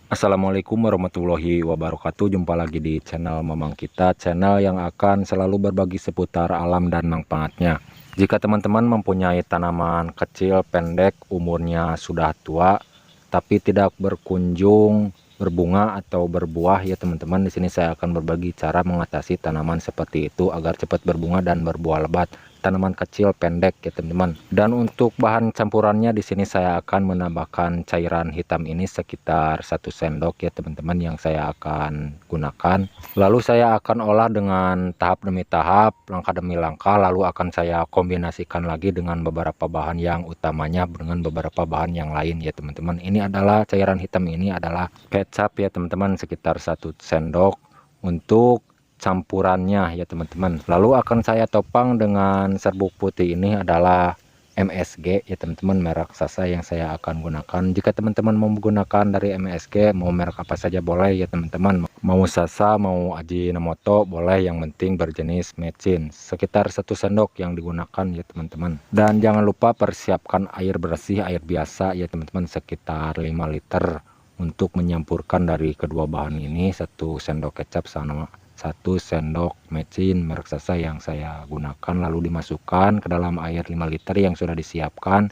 Assalamualaikum warahmatullahi wabarakatuh. Jumpa lagi di channel Mamang Kita, channel yang akan selalu berbagi seputar alam dan manfaatnya. Jika teman-teman mempunyai tanaman kecil, pendek, umurnya sudah tua, tapi tidak berkunjung berbunga atau berbuah ya teman-teman, di sini saya akan berbagi cara mengatasi tanaman seperti itu agar cepat berbunga dan berbuah lebat. Tanaman kecil pendek ya teman-teman. Dan untuk bahan campurannya di sini saya akan menambahkan cairan hitam ini sekitar 1 sendok ya teman-teman yang saya akan gunakan. Lalu saya akan olah dengan tahap demi tahap, langkah demi langkah, lalu akan saya kombinasikan lagi dengan beberapa bahan yang utamanya dengan beberapa bahan yang lain ya teman-teman. Ini adalah cairan hitam, ini adalah kecap ya teman-teman, sekitar 1 sendok untuk campurannya ya teman-teman. Lalu akan saya topang dengan serbuk putih, ini adalah MSG ya teman-teman, merek Sasa yang saya akan gunakan. Jika teman-teman mau menggunakan dari MSG, mau merek apa saja boleh ya teman-teman, mau Sasa mau Ajinomoto boleh, yang penting berjenis mecin. Sekitar 1 sendok yang digunakan ya teman-teman. Dan jangan lupa persiapkan air bersih, air biasa ya teman-teman, sekitar 5 liter untuk menyampurkan dari kedua bahan ini. 1 sendok kecap sama 1 sendok mecin merek Sasa yang saya gunakan, lalu dimasukkan ke dalam air 5 liter yang sudah disiapkan,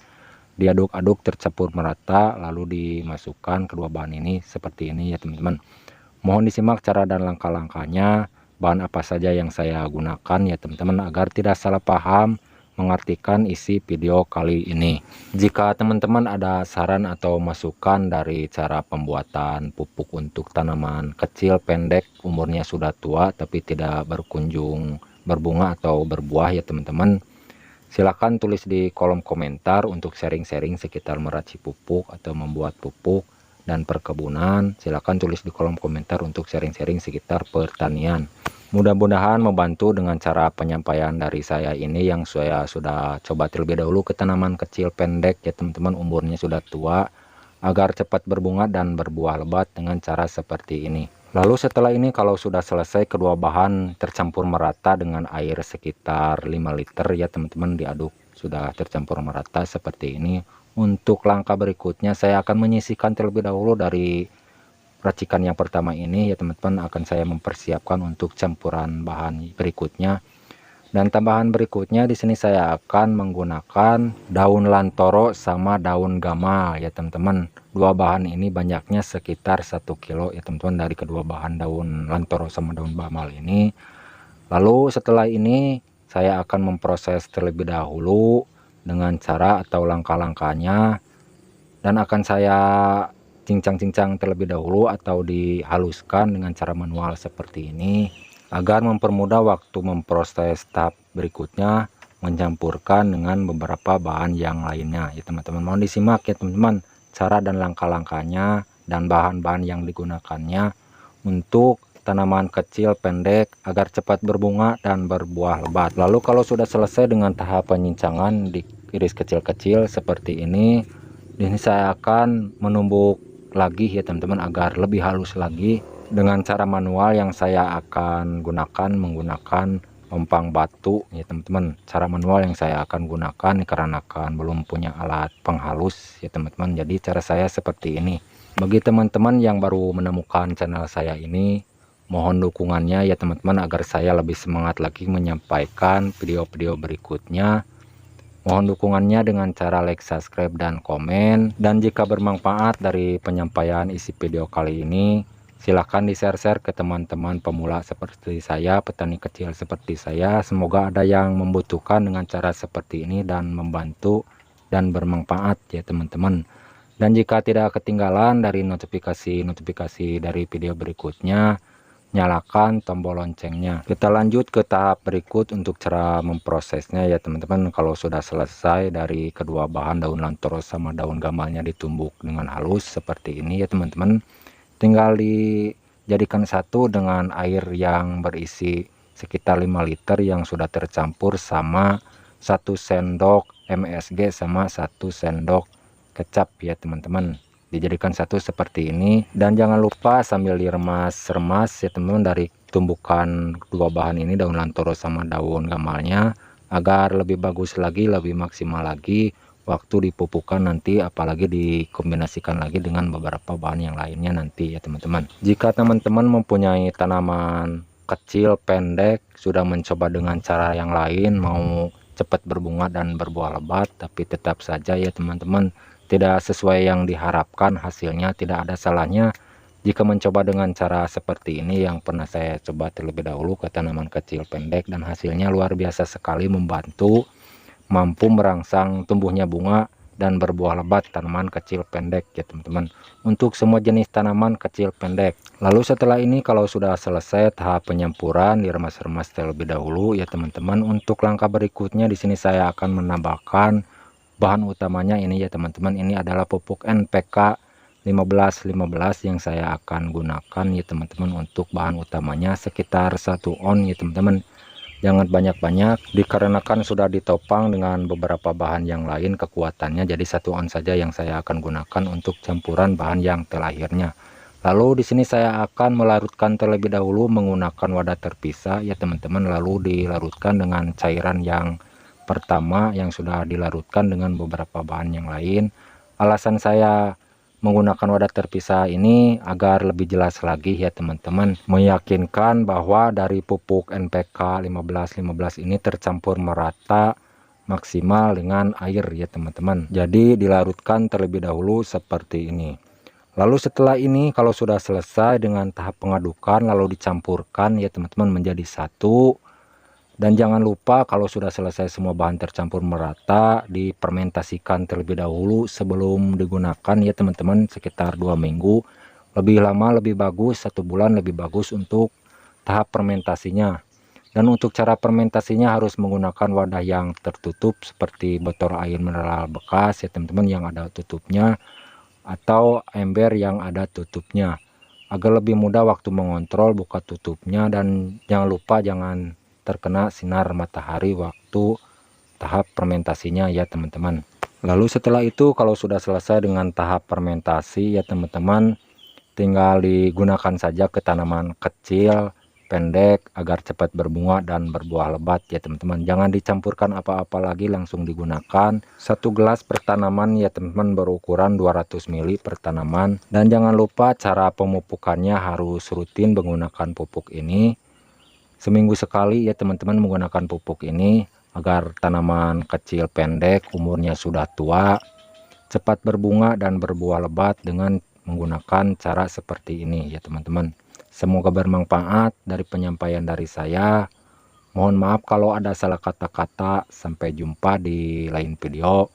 diaduk-aduk tercampur merata, lalu dimasukkan kedua bahan ini seperti ini ya teman-teman. Mohon disimak cara dan langkah-langkahnya, bahan apa saja yang saya gunakan ya teman-teman, agar tidak salah paham mengartikan isi video kali ini. Jika teman-teman ada saran atau masukan dari cara pembuatan pupuk untuk tanaman kecil pendek umurnya sudah tua tapi tidak berkunjung berbunga atau berbuah ya teman-teman, silahkan tulis di kolom komentar. Untuk sharing-sharing sekitar meracik pupuk atau membuat pupuk dan perkebunan, silahkan tulis di kolom komentar untuk sharing-sharing sekitar pertanian. Mudah-mudahan membantu dengan cara penyampaian dari saya ini yang saya sudah coba terlebih dahulu ke tanaman kecil pendek ya teman-teman, umurnya sudah tua, agar cepat berbunga dan berbuah lebat dengan cara seperti ini. Lalu setelah ini kalau sudah selesai kedua bahan tercampur merata dengan air sekitar 5 liter ya teman-teman, diaduk sudah tercampur merata seperti ini. Untuk langkah berikutnya saya akan menyisihkan terlebih dahulu dari racikan yang pertama ini ya teman-teman, akan saya mempersiapkan untuk campuran bahan berikutnya. Dan tambahan berikutnya di sini saya akan menggunakan daun lantoro sama daun gamal ya teman-teman. Dua bahan ini banyaknya sekitar 1 kilo ya teman-teman, dari kedua bahan daun lantoro sama daun gamal ini. Lalu setelah ini saya akan memproses terlebih dahulu dengan cara atau langkah-langkahnya, dan akan saya cincang-cincang terlebih dahulu atau dihaluskan dengan cara manual seperti ini, agar mempermudah waktu memproses tahap berikutnya mencampurkan dengan beberapa bahan yang lainnya ya teman-teman. Mohon disimak ya teman-teman cara dan langkah-langkahnya dan bahan-bahan yang digunakannya untuk tanaman kecil pendek agar cepat berbunga dan berbuah lebat. Lalu kalau sudah selesai dengan tahap penyincangan, diiris kecil-kecil seperti ini saya akan menumbuk lagi ya teman-teman agar lebih halus lagi dengan cara manual yang saya akan gunakan menggunakan lompang batu ya teman-teman. Cara manual yang saya akan gunakan karena belum punya alat penghalus ya teman-teman, jadi cara saya seperti ini. Bagi teman-teman yang baru menemukan channel saya ini, mohon dukungannya ya teman-teman agar saya lebih semangat lagi menyampaikan video-video berikutnya. Mohon dukungannya dengan cara like, subscribe, dan komen. Dan jika bermanfaat dari penyampaian isi video kali ini, silahkan di-share-share ke teman-teman pemula seperti saya, petani kecil seperti saya. Semoga ada yang membutuhkan dengan cara seperti ini dan membantu dan bermanfaat ya teman-teman. Dan jika tidak ketinggalan dari notifikasi dari video berikutnya, nyalakan tombol loncengnya. Kita lanjut ke tahap berikut untuk cara memprosesnya ya teman-teman. Kalau sudah selesai dari kedua bahan daun lantoro sama daun gamalnya ditumbuk dengan halus seperti ini ya teman-teman, tinggal dijadikan satu dengan air yang berisi sekitar 5 liter yang sudah tercampur sama 1 sendok MSG sama 1 sendok kecap ya teman-teman. Dijadikan satu seperti ini, dan jangan lupa sambil diremas-remas ya teman-teman dari tumbukan dua bahan ini, daun lantoro sama daun gamalnya, agar lebih bagus lagi, lebih maksimal lagi waktu dipupukan nanti, apalagi dikombinasikan lagi dengan beberapa bahan yang lainnya nanti ya teman-teman. Jika teman-teman mempunyai tanaman kecil pendek, sudah mencoba dengan cara yang lain, mau cepat berbunga dan berbuah lebat, tapi tetap saja ya teman-teman tidak sesuai yang diharapkan hasilnya, tidak ada salahnya jika mencoba dengan cara seperti ini yang pernah saya coba terlebih dahulu ke tanaman kecil pendek, dan hasilnya luar biasa sekali, membantu mampu merangsang tumbuhnya bunga dan berbuah lebat tanaman kecil pendek ya teman-teman, untuk semua jenis tanaman kecil pendek. Lalu setelah ini kalau sudah selesai tahap penyampuran, diremas-remas terlebih dahulu ya teman-teman. Untuk langkah berikutnya di sini saya akan menambahkan bahan utamanya ini ya teman-teman. Ini adalah pupuk NPK 15-15 yang saya akan gunakan ya teman-teman. Untuk bahan utamanya sekitar 1 on ya teman-teman, jangan banyak-banyak dikarenakan sudah ditopang dengan beberapa bahan yang lain kekuatannya, jadi 1 on saja yang saya akan gunakan untuk campuran bahan yang terakhirnya. Lalu di sini saya akan melarutkan terlebih dahulu menggunakan wadah terpisah ya teman-teman, lalu dilarutkan dengan cairan yang pertama yang sudah dilarutkan dengan beberapa bahan yang lain. Alasan saya menggunakan wadah terpisah ini agar lebih jelas lagi ya teman-teman, meyakinkan bahwa dari pupuk NPK 15-15 ini tercampur merata maksimal dengan air ya teman-teman. Jadi dilarutkan terlebih dahulu seperti ini. Lalu setelah ini kalau sudah selesai dengan tahap pengadukan, lalu dicampurkan ya teman-teman menjadi satu. Dan jangan lupa kalau sudah selesai semua bahan tercampur merata, difermentasikan terlebih dahulu sebelum digunakan ya teman-teman, sekitar 2 minggu. Lebih lama lebih bagus, 1 bulan lebih bagus untuk tahap fermentasinya. Dan untuk cara fermentasinya harus menggunakan wadah yang tertutup seperti botol air mineral bekas ya teman-teman, yang ada tutupnya, atau ember yang ada tutupnya, agar lebih mudah waktu mengontrol buka tutupnya. Dan jangan lupa jangan terkena sinar matahari waktu tahap fermentasinya ya teman-teman. Lalu setelah itu kalau sudah selesai dengan tahap fermentasi ya teman-teman, tinggal digunakan saja ke tanaman kecil pendek agar cepat berbunga dan berbuah lebat ya teman-teman. Jangan dicampurkan apa-apa lagi, langsung digunakan 1 gelas per tanaman ya teman-teman, berukuran 200 ml per tanaman. Dan jangan lupa cara pemupukannya harus rutin menggunakan pupuk ini, seminggu sekali ya teman-teman menggunakan pupuk ini, agar tanaman kecil pendek umurnya sudah tua cepat berbunga dan berbuah lebat dengan menggunakan cara seperti ini ya teman-teman. Semoga bermanfaat dari penyampaian dari saya. Mohon maaf kalau ada salah kata-kata. Sampai jumpa di lain video.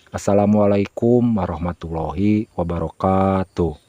Assalamualaikum warahmatullahi wabarakatuh.